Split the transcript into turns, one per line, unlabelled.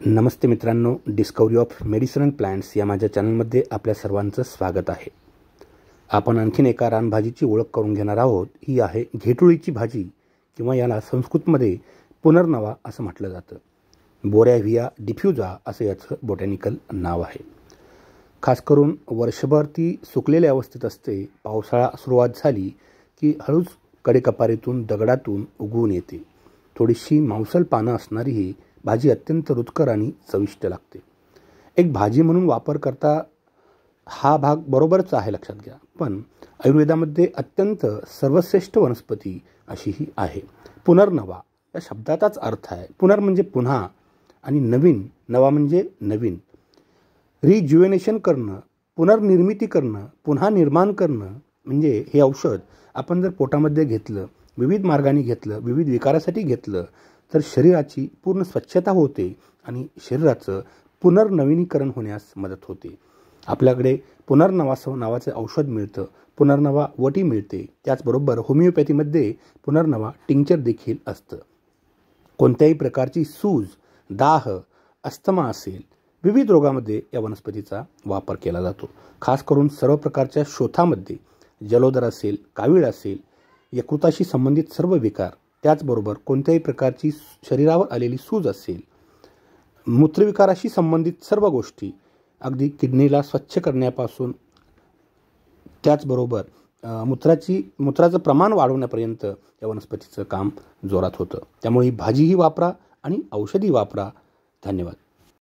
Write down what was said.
नमस्ते मित्रांनो, discovery of medicine and plants या माझ्या चॅनलमध्ये आपल्या सर्वांचं स्वागत आहे. आपण आणखीन एका रानभाजीची ओळख करून घेणार आहोत. ही आहे घेटुळीची भाजी किंवा याला संस्कृतमध्ये पुनर्नवा असं म्हटलं जातं. बोरॅव्हिया डिफ्युजा असं याचं बोटॅनिकल नाव आहे. खास करून वर्षभर ती सुकलेल्या अवस्थेत असते. पावसाळा सुरुवात झाली की हळूच कडेकपारीतून दगडातून उगवून येते. थोडीशी मांसल पानं असणारी ही भाजी अत्यंत रुचकर आणि चविष्ट लागते. एक भाजी म्हणून वापर करता हा भाग बरोबरच आहे, लक्षात घ्या. पण आयुर्वेदामध्ये अत्यंत सर्वश्रेष्ठ वनस्पती अशी ही आहे. पुनर्नवा या शब्दाचाच अर्थ आहे. पुनर् म्हणजे पुन्हा आणि नवीन, नवा म्हणजे नवीन. रिज्युएनेशन करणं, पुनर्निर्मिती करणं, पुन्हा निर्माण करणं म्हणजे हे औषध आपण जर पोटामध्ये घेतलं, विविध मार्गाने घेतलं, विविध विकारासाठी घेतलं तर शरीराची पूर्ण स्वच्छता होते आणि शरीराचं पुनर्नवीनीकरण होण्यास मदत होते. आपल्याकडे पुनर्नवा नावाचं औषध मिळतं, पुनर्नवा वटी मिळते. त्याचबरोबर होमिओपॅथीमध्ये पुनर्नवा टिंक्चर देखील असतं. कोणत्याही प्रकारची सूज, दाह, अस्थमा असेल, विविध रोगामध्ये या वनस्पतीचा वापर केला जातो. खास करून सर्व प्रकारच्या शोथामध्ये, जलोदर असेल, कावीळ असेल, यकृताशी संबंधित सर्व विकार, त्याचबरोबर कोणत्याही प्रकारची शरीरावर आलेली सूज असेल, मूत्रविकाराशी संबंधित सर्व गोष्टी, अगदी किडनीला स्वच्छ करण्यापासून त्याचबरोबर मूत्राचं प्रमाण वाढवण्यापर्यंत या वनस्पतीचं काम जोरात होतं. त्यामुळे ही भाजीही वापरा आणि औषधी वापरा. धन्यवाद.